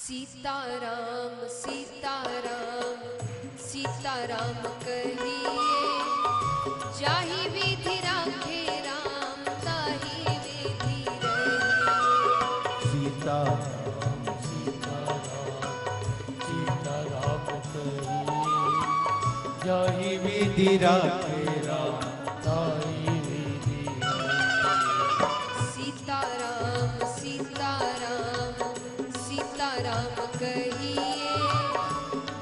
सीताराम सीताराम सीताराम कहिए, जाहि विधि राखे राम ताहि विधि रहिए। सीताराम सीताराम सीताराम कहिए, जाहि विधि राखे राम ताहि विधि रहिए। सीताराम सीताराम सीताराम कहिए,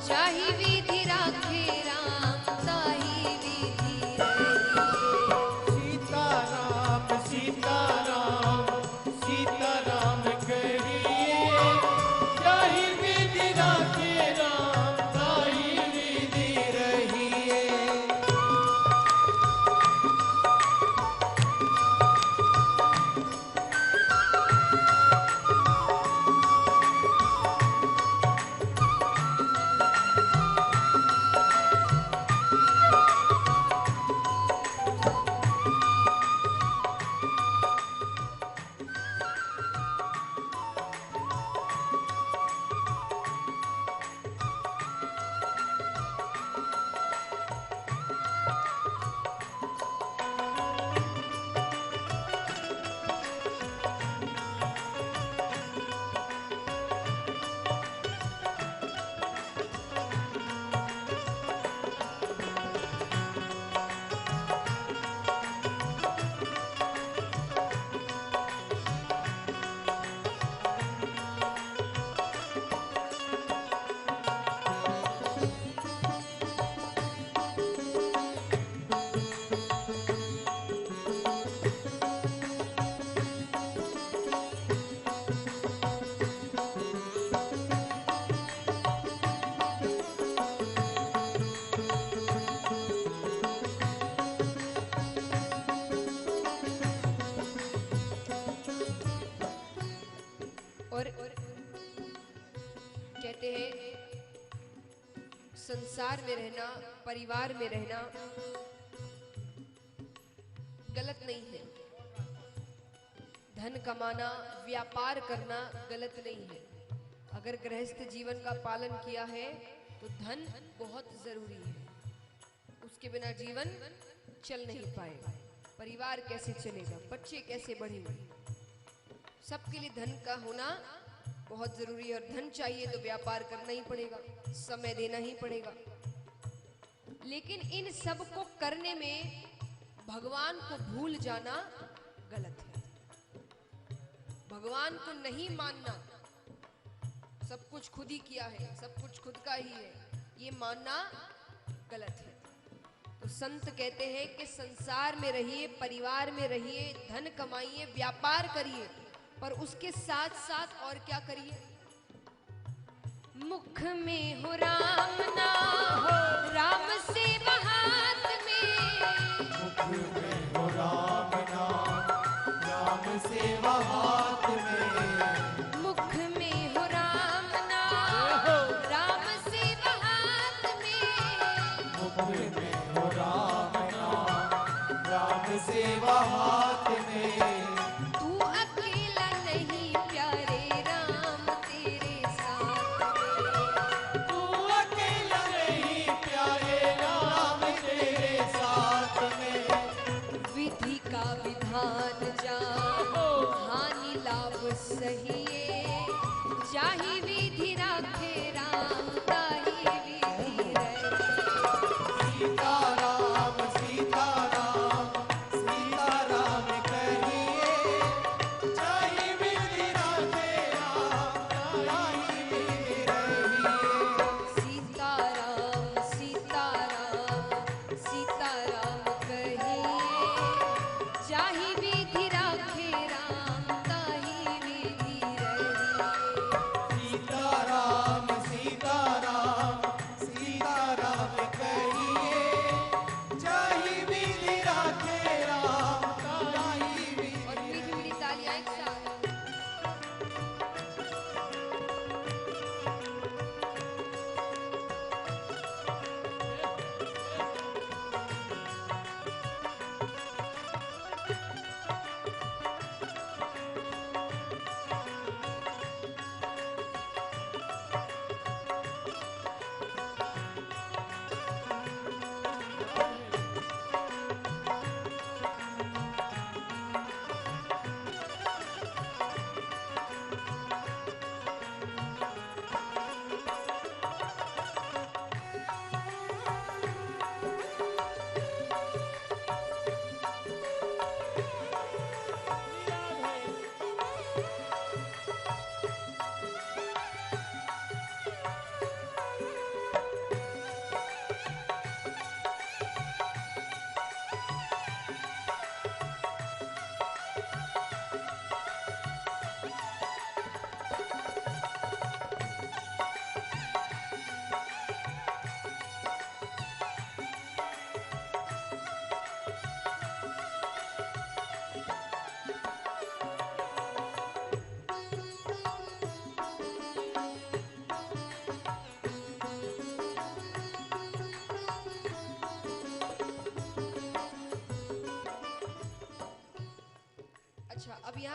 जाहि विधि राखे राम ताहि विधि रहिए। सीताराम सीताराम सीताराम कहिए, जाहि विधि राखे राम ताहि विधि रहिए। और कहते हैं संसार में रहना, परिवार में रहना गलत नहीं है। धन कमाना, व्यापार करना गलत नहीं है। अगर गृहस्थ जीवन का पालन किया है तो धन बहुत जरूरी है। उसके बिना जीवन चल नहीं पाएगा। परिवार कैसे चलेगा, बच्चे कैसे बढ़ेंगे, सबके लिए धन का होना बहुत जरूरी है। और धन चाहिए तो व्यापार करना ही पड़ेगा, समय देना ही पड़ेगा। लेकिन इन सब को करने में भगवान को भूल जाना गलत है। भगवान को नहीं मानना, सब कुछ खुद ही किया है, सब कुछ खुद का ही है, ये मानना गलत है। तो संत कहते हैं कि संसार में रहिए, परिवार में रहिए, धन कमाइए, व्यापार करिए, पर उसके साथ साथ और क्या करिए? मुख में हो राम ना हो, राम से हाथ में। मुख में हो राम नाम, राम सेवा हाथ में। मुख में हो राम ना हो, राम से हाथ में। मुख में हो राम नाम, राम सेवा हाथ में। तू अकेला नहीं प्यारे राम तेरे साथ में। तू अकेला नहीं प्यारे राम तेरे साथ में। विधि का विधान जानो, हानि लाभ सहिए, जाहि विधि राखे राम ताहि विधि रहिए। सीताराम सीताराम सीताराम कहिए, जाहि विधि राखे राम ताहि विधि रहिए। सीताराम सीताराम सीताराम कहिए, जाहि विधि राखे राम ताहि विधि रहिए। सीताराम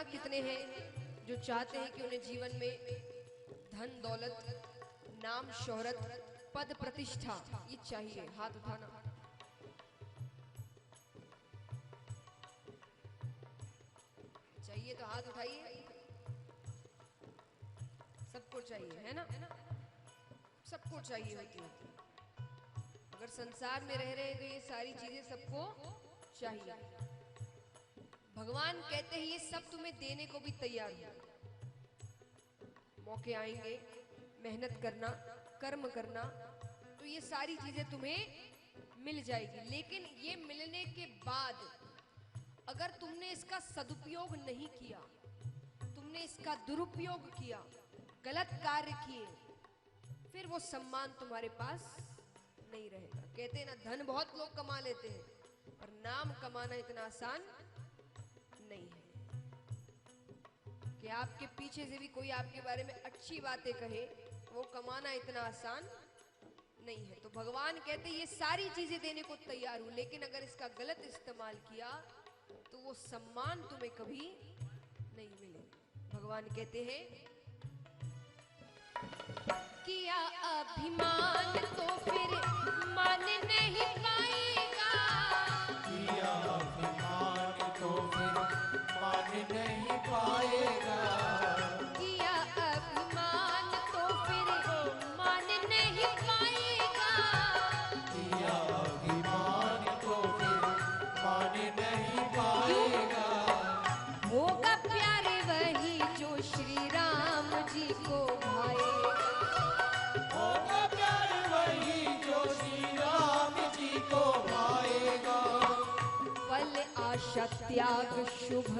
यहाँ कितने हैं जो चाहते हैं कि उन्हें जीवन में धन दौलत, नाम शोहरत, पद प्रतिष्ठा ये चाहिए? हाथ उठाना। चाहिए तो हाथ उठाइए। सबको चाहिए, है ना? सबको चाहिए होती है। अगर संसार में रह रहे हैं तो ये सारी चीजें सबको चाहिए। भगवान कहते हैं ये सब तुम्हें देने को भी तैयार हो। मौके आएंगे, मेहनत करना, कर्म करना, तो ये सारी चीजें तुम्हें मिल जाएगी। लेकिन ये मिलने के बाद अगर तुमने इसका सदुपयोग नहीं किया, तुमने इसका दुरुपयोग किया, गलत कार्य किए, फिर वो सम्मान तुम्हारे पास नहीं रहेगा। कहते हैं ना, धन बहुत लोग कमा लेते हैं, पर नाम कमाना इतना आसान नहीं है कि आपके पीछे से भी कोई आपके बारे में अच्छी बातें कहे, वो कमाना इतना आसान नहीं है। तो भगवान कहते हैं ये सारी चीजें देने को तैयार हूं, लेकिन अगर इसका गलत इस्तेमाल किया तो वो सम्मान तुम्हें कभी नहीं मिलेगा। भगवान कहते हैं किया अभिमान तो फिर मान नहीं पाएगा। किया अभिमान तो फिर मान नहीं पाएगा। किया अभिमान तो फिर मान नहीं पाएगा। किया अभिमान तो फिर मान नहीं पाएगा। होगा प्यारे वही जो श्री राम जी को भाएगा। होगा प्यार वही जो श्री राम जी को भाएगा। फल आशा त्याग शुभ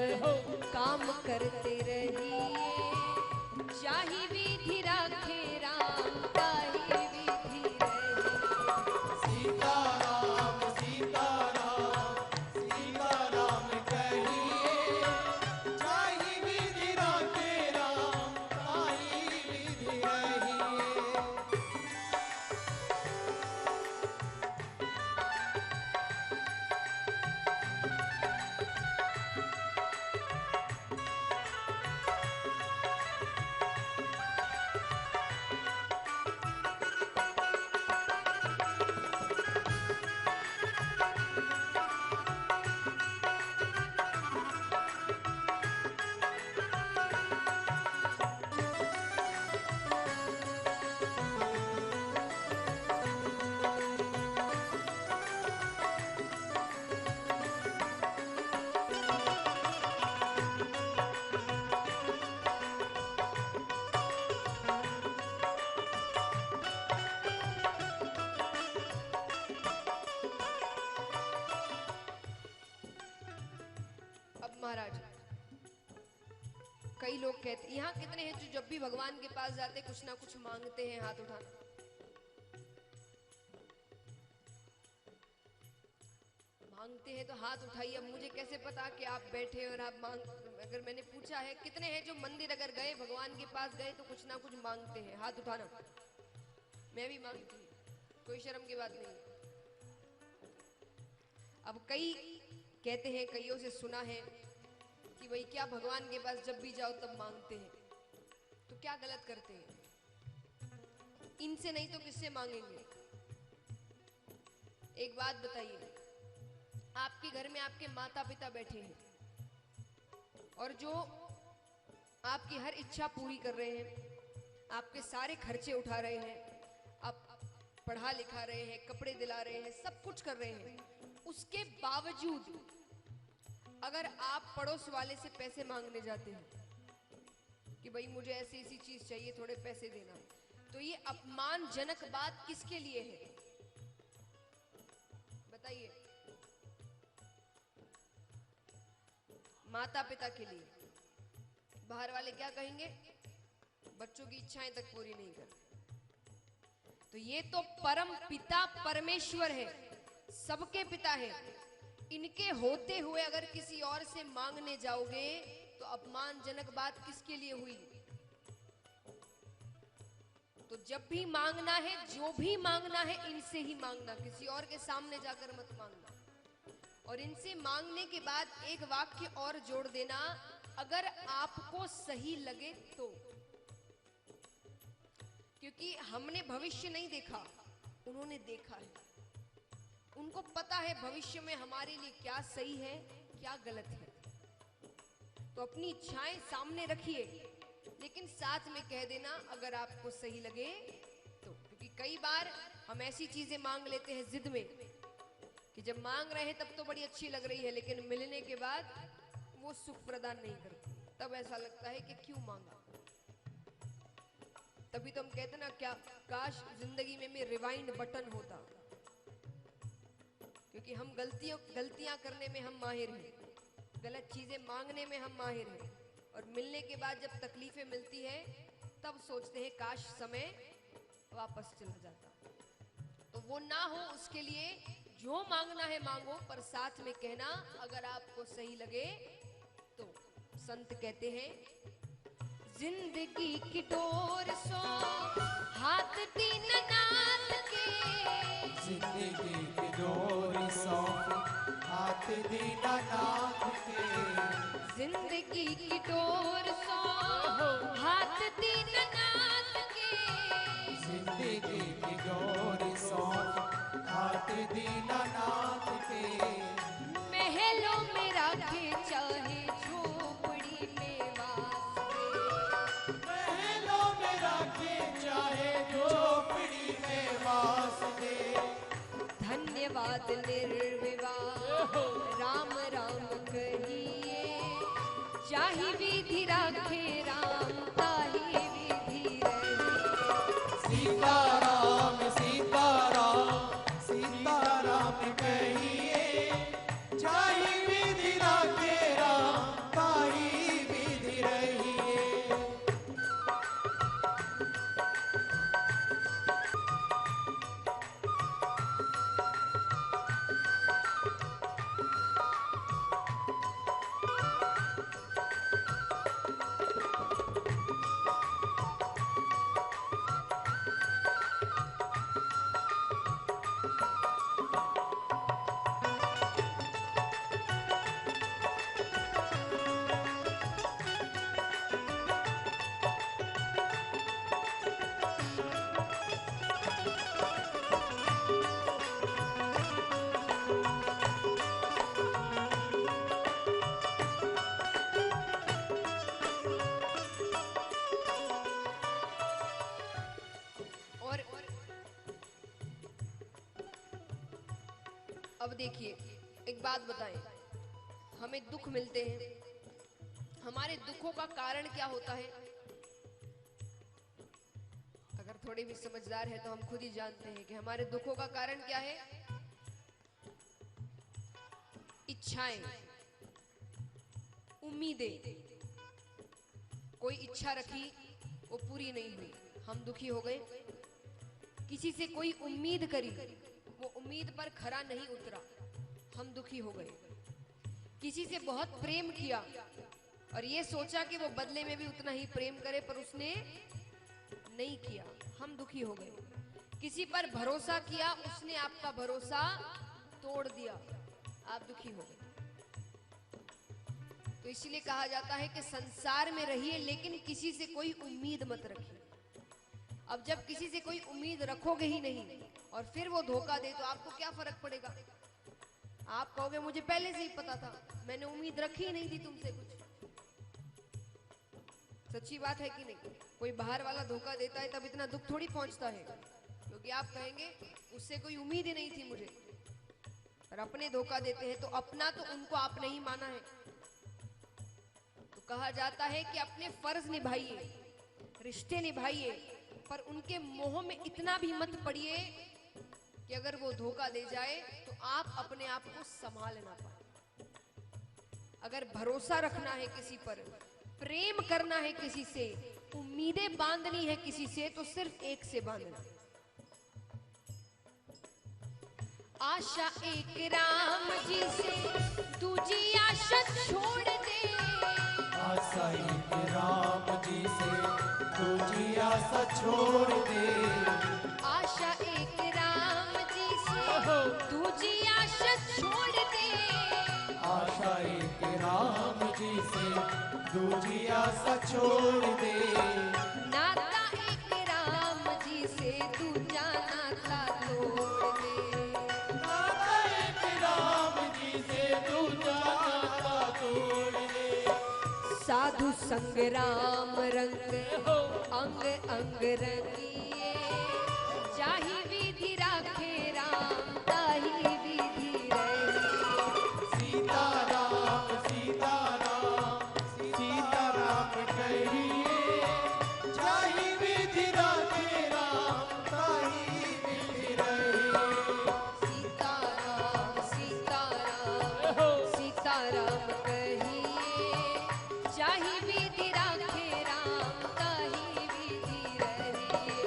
काम करते रहिए। चाहे विधि राखे राम, ताहि विधि रहिए। सीताराम सीताराम सीताराम कहिए। चाहि विधि राखे राम, ताहि विधि रहिए। अब महाराज, कई लोग कहते, यहाँ कितने हैं जो जब भी भगवान के पास जाते कुछ ना कुछ मांगते हैं? हाथ उठाना। मांगते हैं तो हाथ उठाइए। अब मुझे कैसे पता कि आप बैठे और आप मांग, अगर मैंने पूछा है कितने हैं जो मंदिर अगर गए, भगवान के पास गए तो कुछ ना कुछ मांगते हैं? हाथ उठाना। मैं भी मांगती हूँ, कोई शर्म की बात नहीं। अब कई कहते हैं, कईयों से सुना है कि भाई क्या भगवान के पास जब भी जाओ तब मांगते हैं, तो क्या गलत करते हैं? इनसे नहीं तो किससे मांगेंगे? एक बात बताइए, आपके घर में आपके माता पिता बैठे हैं और जो आपकी हर इच्छा पूरी कर रहे हैं, आपके सारे खर्चे उठा रहे हैं, आप पढ़ा लिखा रहे हैं, कपड़े दिला रहे हैं, सब कुछ कर रहे हैं, उसके बावजूद अगर आप पड़ोस वाले से पैसे मांगने जाते हैं कि भाई मुझे ऐसी ऐसी चीज चाहिए, थोड़े पैसे देना, तो ये अपमानजनक बात किसके लिए है? बताइए। माता पिता के लिए। बाहर वाले क्या कहेंगे? बच्चों की इच्छाएं तक पूरी नहीं कर। तो ये तो परम पिता परमेश्वर है, सबके पिता है। इनके होते हुए अगर किसी और से मांगने जाओगे तो अपमानजनक बात किसके लिए हुई? तो जब भी मांगना है, जो भी मांगना है, इनसे ही मांगना, किसी और के सामने जाकर मत मांगना। और इनसे मांगने के बाद एक वाक्य और जोड़ देना अगर आपको सही लगे तो, क्योंकि हमने भविष्य नहीं देखा, उन्होंने देखा है। उनको पता है भविष्य में हमारे लिए क्या सही है क्या गलत है। तो अपनी इच्छाएं सामने रखिए, लेकिन साथ में कह देना अगर आपको सही लगे तो। क्योंकि कई बार हम ऐसी चीजें मांग लेते हैं जिद में कि जब मांग रहे हैं तब तो बड़ी अच्छी लग रही है, लेकिन मिलने के बाद वो सुख प्रदान नहीं करती। तब ऐसा लगता है कि क्यों मांगा। तभी तो हम कहते ना, क्या काश जिंदगी में रिवाइंड बटन होता, क्योंकि हम गलतियां करने में हम माहिर हैं, गलत चीजें मांगने में हम माहिर हैं, और मिलने के बाद जब तकलीफें मिलती है तब सोचते हैं काश समय वापस चला जाता। तो वो ना हो, उसके लिए जो मांगना है मांगो, पर साथ में कहना अगर आपको सही लगे तो। संत कहते हैं, जिंदगी की डोर सो हाथ दीननाथ के, जिंदगी की डोर सौंपी हाथ दीननाथ के, जिंदगी की डोर सो हाथ दीननाथ के, जिंदगी की डोर सौंपी हाथ दीननाथ के, महलों में राखे चाहे झोपड़ी में वास दे, महलों में राखे चाहे झोपड़ी में वास दे, धन्यवाद निर्विवाद राम राम कहिए, चाहि विधि राखे राम ताहि विधि रहिए। सीताराम सीताराम सीताराम कहिए, चाहि विधि राखे राम ताहि विधि रहिए। और अब देखिए, एक बात बताएं, हमें दुख मिलते हैं, हमारे दुखों का कारण क्या होता है? अगर थोड़े भी समझदार है तो हम खुद ही जानते हैं कि हमारे दुखों का कारण क्या है। इच्छाएं, उम्मीदें। कोई इच्छा रखी, वो पूरी नहीं हुई, हम दुखी हो गए। किसी से कोई उम्मीद करी, वो उम्मीद पर खरा नहीं उतरा, हम दुखी हो गए। किसी से बहुत प्रेम किया और ये सोचा कि वो बदले में भी उतना ही प्रेम करे, पर उसने नहीं किया, हम दुखी हो गए। किसी पर भरोसा किया, उसने आपका भरोसा तोड़ दिया, आप दुखी हो गए। तो इसलिए कहा जाता है कि संसार में रहिए लेकिन किसी से कोई उम्मीद मत रखिए। अब जब किसी से कोई उम्मीद रखोगे ही नहीं और फिर वो धोखा दे तो आपको क्या फर्क पड़ेगा? आप कहोगे मुझे पहले से ही पता था, मैंने उम्मीद रखी ही नहीं थी तुमसे कुछ। सच्ची बात है कि नहीं? कोई बाहर वाला धोखा देता है तब इतना दुख थोड़ी पहुंचता है, क्योंकि आप कहेंगे उससे कोई उम्मीद ही नहीं थी मुझे। और अपने धोखा देते हैं तो अपना तो उनको आपने ही माना है। तो कहा जाता है कि अपने फर्ज निभाइए, रिश्ते निभाइए, पर उनके मोह में इतना भी मत पड़िए कि अगर वो धोखा दे जाए तो आप अपने आप को संभाल ना पाए। अगर भरोसा रखना है किसी पर, प्रेम करना है किसी से, उम्मीदें बांधनी है किसी से, तो सिर्फ एक से बांधना। आशा एक राम जी से, दूजी आशा छोड़ दे। आशा एक राम जी से, दूजी आशा छोड़ दे। आशा एक राम जी से, दूजी आशा छोड़ दे। आशा एक राम जी से दूजिया सा छोड़ दे। नाता एक राम जी से दूजा नाता तोड़ दे। नाता एक राम जी से दूजा नाता तोड़ दे। साधु संग राम रंग अंग अंग रंगिए, जाहि विधि राखे राम ताहि विधि रहिए। सीताराम सीताराम सीताराम कहिए, जाहि विधि राखे राम ताहि विधि रहिए। सीताराम सीताराम सीताराम कहिए, जाहि विधि राखे राम ताहि विधि रहिए।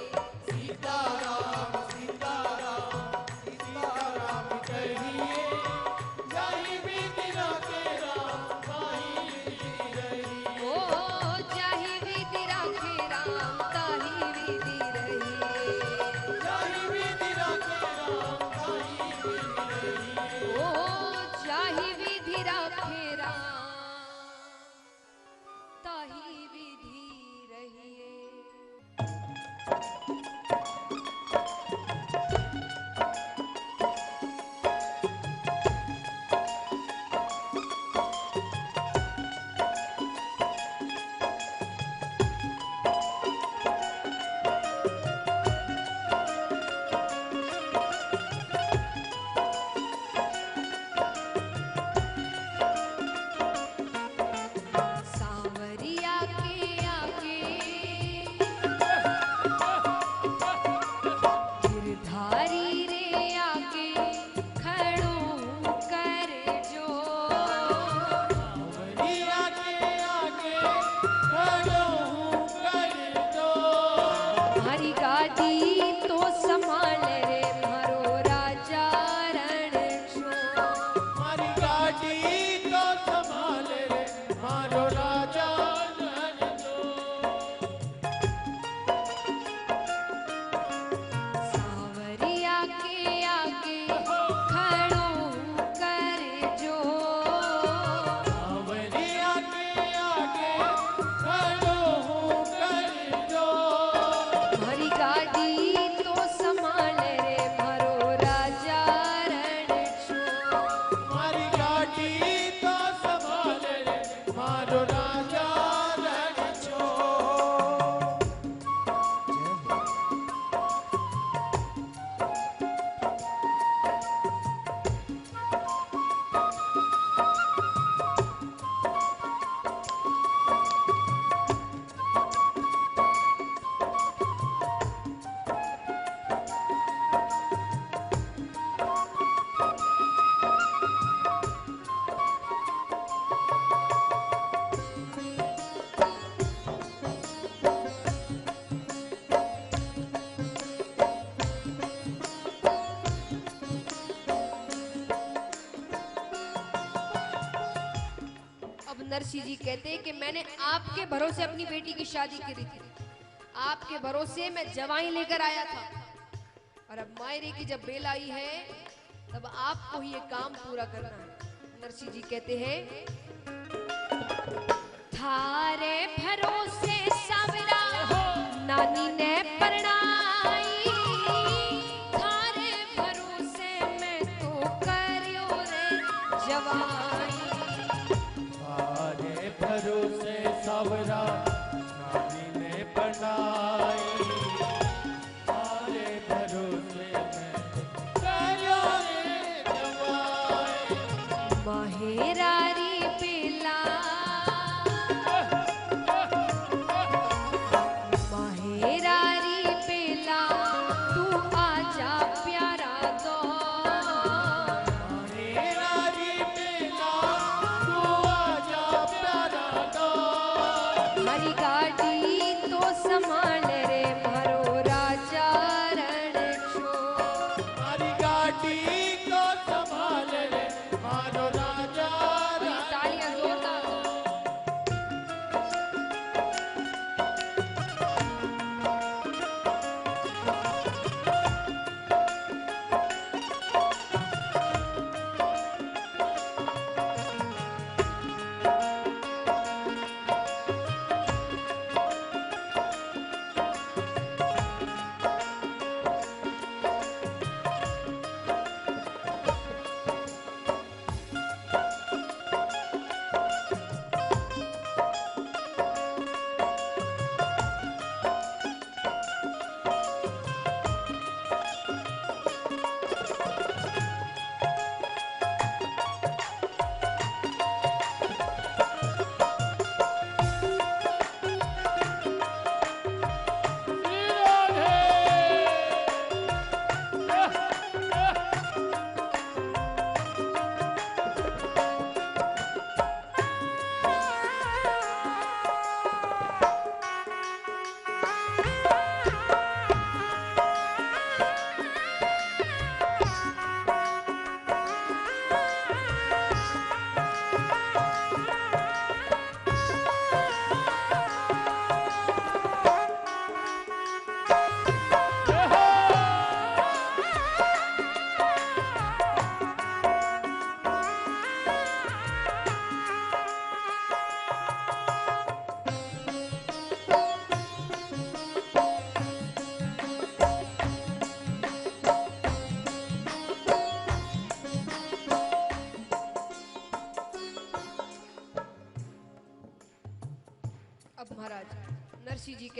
सीताराम सीताराम सीताराम कहिए, जाहि विधि राखे राम ताहि विधि रहिए। ओ जाहि विधि राखे राम ताहि विधि रहिए। जाहि विधि राखे राम ताहि विधि रहिए। ओ जाहि विधि राखे राम ताहि विधि रहिए। सांवरिया के आगे गिरधारी रे आगे खड़ो कर जो। सांवरिया के आगे खड़ो हूँ कर दो। हमारी गाड़ी तो संभाल रे मारो राजा रण छोड़। मारी गाड़ी तो संभाल रे मारो राजा रण दो। सांवरिया के आगे खड़ो कर जो। सांवरिया के आगे खड़ो हूँ कर दो। हमारी गाड़ी तो संभाल रे मारो राजा रण छोड़। मारी गाड़ी तो संभाल रे मारो राजा रण छोड़। अब नरसिंह जी कहते हैं कि मैंने आपके भरोसे अपनी बेटी की शादी करी थी। आपके भरोसे मैं जवाई लेकर आया था, और अब मायरे की जब बेल आई है तब आपको ही ये काम पूरा करना है। नरसिंह जी कहते हैं, थारे भरोसे सावरा नानी ने परणाई। थारे भरोसे मैं तो करियो रे जवाई। सारे भरोसे सावरा नानी ने बनाई। सारे भरोसे में करो रे जवाई। माहेरारी बेला माहेरारी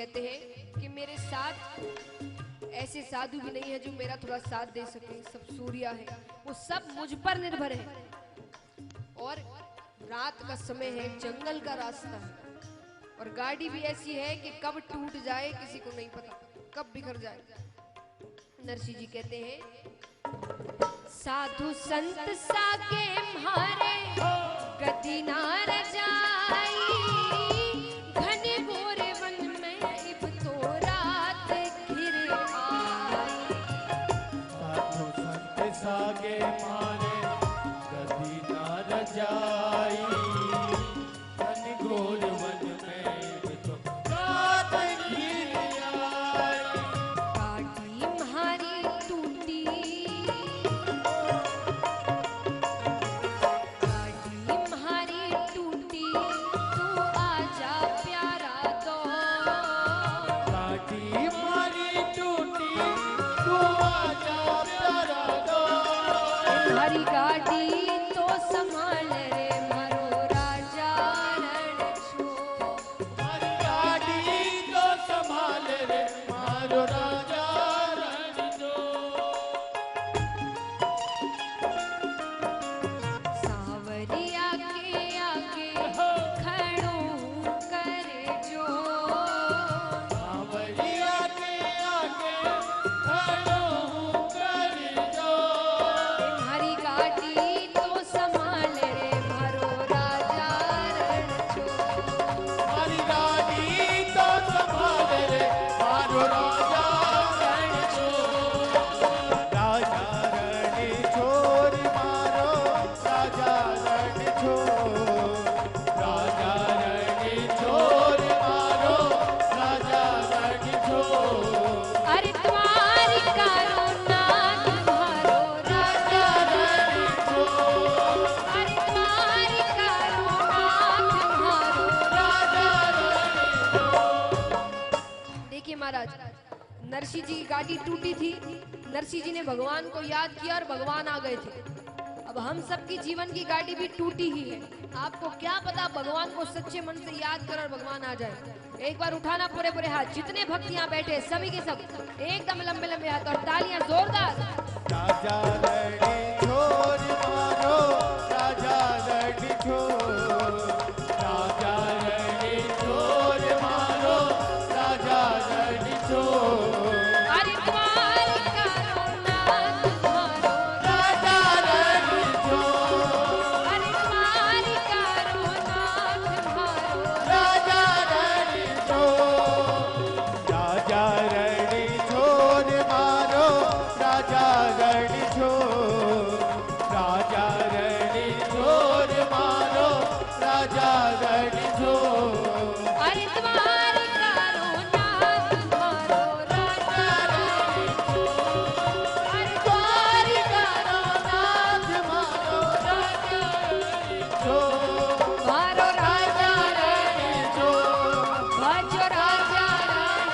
कहते हैं कि मेरे साथ ऐसे साधु भी नहीं है जो मेरा थोड़ा साथ दे सके, सब सूर्या है, वो सब मुझ पर निर्भर है। और रात का समय है, जंगल का रास्ता है, और गाड़ी भी ऐसी है कि कब टूट जाए किसी को नहीं पता, कब बिखर जाए। नरसी जी कहते हैं साधु संत साके म्हारे गति ना रजाई, घने घोरे वन में इब तो रात घिर आई। साधु संत सागे मारे गति ना रजाई, घने घोर वन में इब तो रात घिर आई। गाड़ी म्हारी टूटी, गाड़ी म्हारी टूटी, तू आजा प्यारा दो। गाड़ी मारी टूटी, तू आजा प्यारा दो। हरी गाड़ी तो संभाल रे मारो राजा रण छोड़। हमारी गाड़ी तो संभाल रे मारो राजा रण जो। सावरिया के आगे खड़ो करे जो। सावरिया के आगे खड़ो हूँ कर जो। हरी गाड़ी तो संभाल रे मारो राजा रण छोड़। हमारी गाड़ी तो संभाल रे मारो राजा रण छोड़। राजा रण छोड़ मारो राजा रण छोड़। राजा रण छोड़ मारो राजा रण छोड़। अरे तुम्हारी करो नाथ मारो राजा रण छोड़। अरे तुम्हारी करो नाथ मारो राजा रण छोड़। देखिए महाराज, नरसी जी की गाड़ी टूटी थी, नरसी जी ने भगवान को याद किया और भगवान आ गए थे। अब हम सबकी जीवन की गाड़ी भी टूटी ही है। आपको क्या पता भगवान को सच्चे मन से याद कर और भगवान आ जाए। एक बार उठाना पूरे पूरे हाथ, जितने भक्त यहाँ बैठे सभी के सब एकदम लंबे लंबे हाथ और तालियां जोरदार। राजा रण छोड़ मारो राजा रण छोड़। राजा रण छोड़ मारो राजा रण छोड़। अरे तुम्हारी करो नाथ मारो राजा रण छोड़। अरे तुम्हारी करो नाथ मारो राजा रण छोड़। राजा रण छोड़ मारो राजा रण छोड़। राजा रण छोड़ मारो राजा रण छोड़। अरे तुम्हारी करो नाथ मारो राजा रण छोड़। अरे तुम्हारी करो नाथ मारो राजा रण छोड़। मारो राजा रण छोड़। भजो राजा रण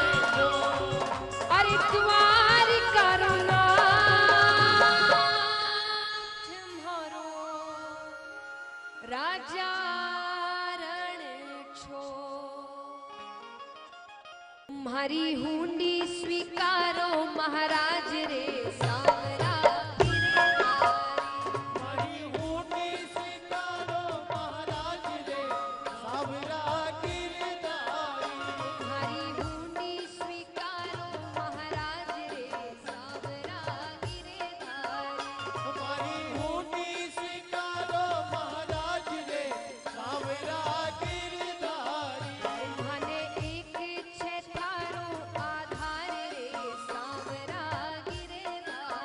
अरे तुम्हारी करो नाथ मारो राजा रण छोड़। तुम्हारी हुंडी स्वीकारो महाराज रे सावरा गिरधारी। हमारी ऊँटी स्वीकारो महाराज रे सावरा गिरधारी। तुम्हारी हुंडी स्वीकारो महाराज रे सावरा गिरधारी। हमारी ऊँटी स्वीकारो महाराज रे सावरा गिरधारी। तुम्हाने एक छे थारो आधार रे सावरा गिरधारी।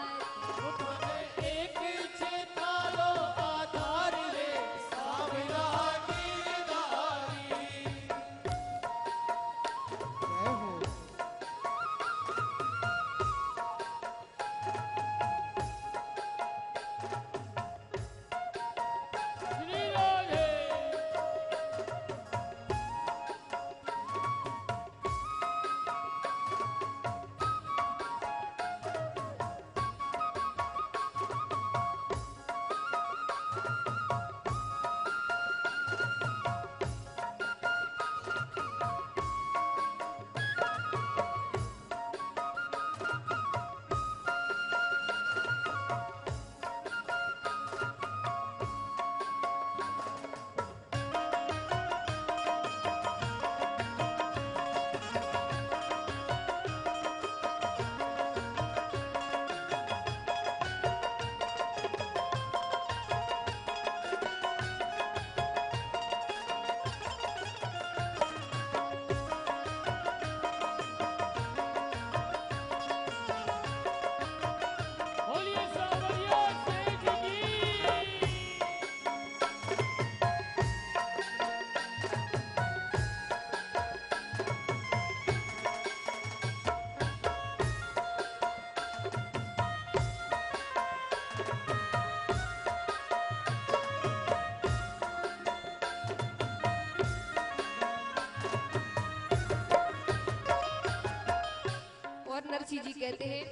नरसिंह जी कहते हैं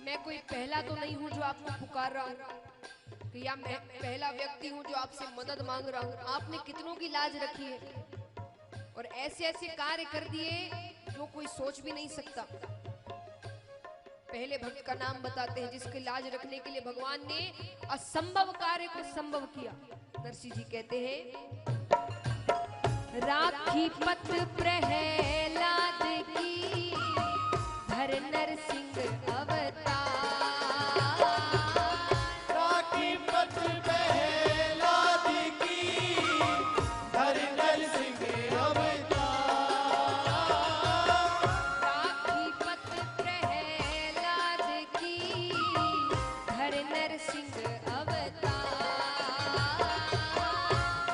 मैं कोई पहला तो नहीं हूं जो आपको पुकार रहा हूं कि या मैं पहला व्यक्ति हूं जो आपसे मदद मांग रहा हूं। आपने कितनों की लाज रखी है और ऐसे ऐसे कार्य कर दिए जो कोई सोच भी नहीं सकता। पहले भक्त का नाम बताते हैं जिसकी लाज रखने के लिए भगवान ने असंभव कार्य को संभव किया। नरसिंह जी कहते हैं राखी पत प्रहलाद की धर नरसिंह अवतार। राखी पत प्रहलाद की धर नरसिंह अवतार। राखी पत प्रहलाद की धर नरसिंह अवतार।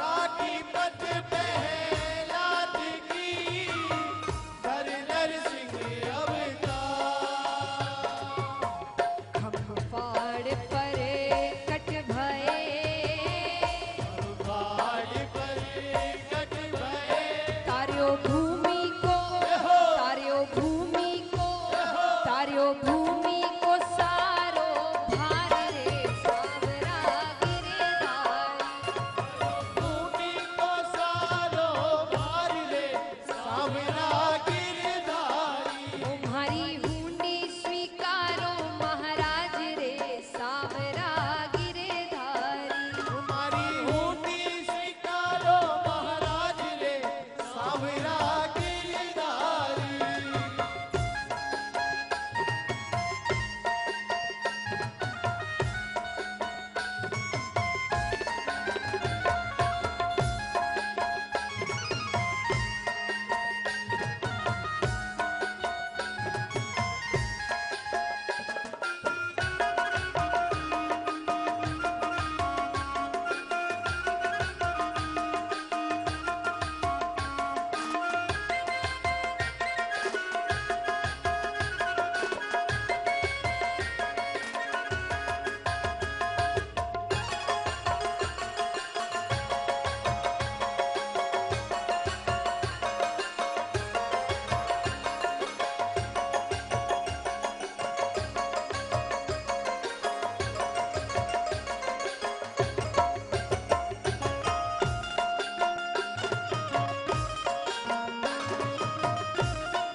राखी पत प्रहलाद की धर नरसिंह अवतार। हम फाड़ परे कट भये पहाड़ पर कट भये तार्यो भूमि को तार्यो भूमि को तार्यो भूमि को सारो भार रे सावरा गिरधारी। भूमि को सारो भार ले सावरा गिरधारी। तुम्हारी हुंडी स्वीकारो महाराज रे सावरा गिरधारी। हमारी हुंडी स्वीकारो महाराज रे सावरा गिरधारी।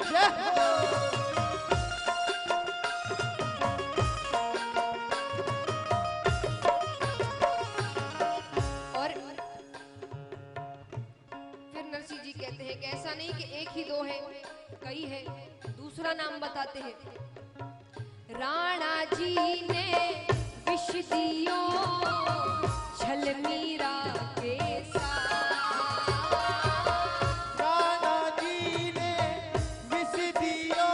जय हो। और फिर नरसिंह जी कहते हैं कि ऐसा नहीं कि एक ही दो है, कई है। दूसरा नाम बताते हैं राणा जी ने विष दियो छल मीरा के साथ। राणा जी ने विष दियो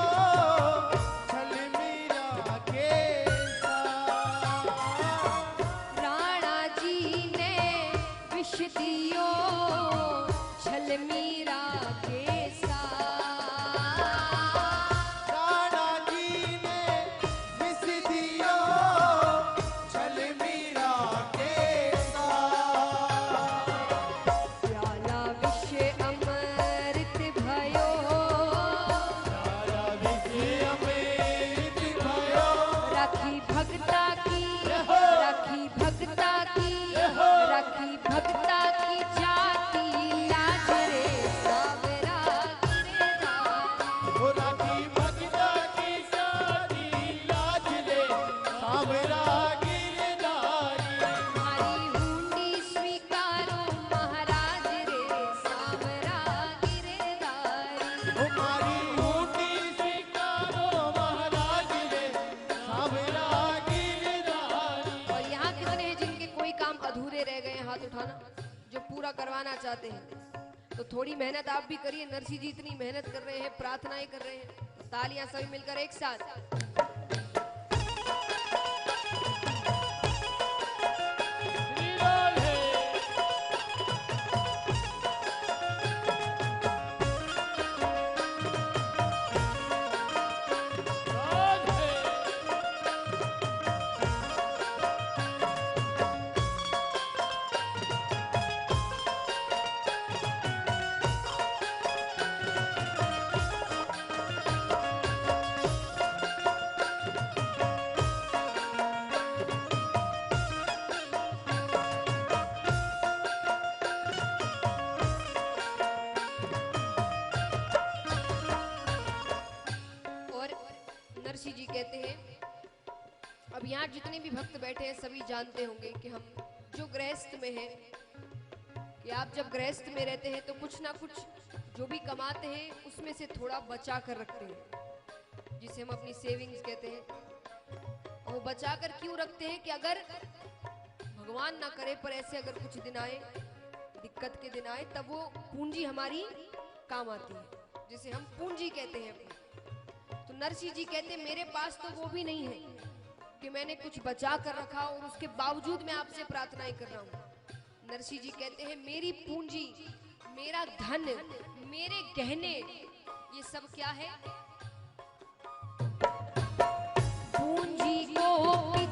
छल मीरा के साथ। राणा जी ने विष दियो छल मीरा के साथ। राणा जी ने विष दियो छल मीरा के साथ। प्याला विष अमृत भयो सारा विष अमृत भयो। राखी भक्ता की राखी भक्ता की राखी भक्ता की जाति लाज रे सावरा गिरधारी। ओ राखी भक्ता की शादी लाज ले सावरा गिरधारी। हमारी हुंडी स्वीकारो महाराज रे सावरा गिरधारी। हमारी हुंडी स्वीकारो महाराज रे सावरा गिरधारी। और यहाँ कितने हैं जिनके कोई काम अधूरे रह गए हैं? हाथ उठाना जो पूरा करवाना चाहते हैं। तो थोड़ी मेहनत आप भी करिए। नरसिंह जी इतनी मेहनत कर रहे हैं, प्रार्थनाएं कर रहे हैं, तो तालियां सभी मिलकर एक साथ। श्रीलाल है। राज है। नरसिंह जी कहते हैं, अब यहाँ जितने भी भक्त बैठे हैं सभी जानते होंगे कि हम जो गृहस्थ में हैं, कि आप जब गृहस्थ में रहते हैं तो कुछ ना कुछ जो भी कमाते हैं उसमें से थोड़ा बचा कर रखते हैं, जिसे हम अपनी सेविंग्स कहते हैं। वो बचा कर क्यों रखते हैं कि अगर भगवान ना करे पर ऐसे अगर कुछ दिन आए, दिक्कत के दिन आए, तब वो पूंजी हमारी काम आती है, जिसे हम पूंजी कहते हैं अपनी। तो नरसिंह जी कहते हैं मेरे पास तो वो भी नहीं है कि मैंने कुछ बचा कर रखा और उसके बावजूद मैं आपसे प्रार्थनाएं कर रहा हूँ। नरसिंह जी कहते हैं मेरी पूंजी, मेरा धन, मेरे गहने, ये सब क्या है? पूंजी को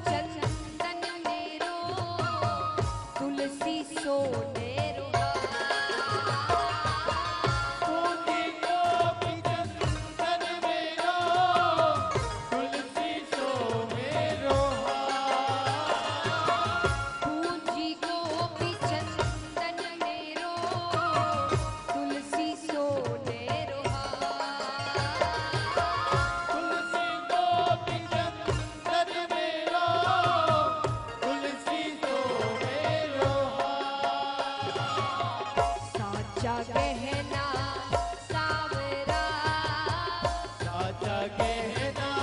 चंदन मेरो, तुलसी सोने गहना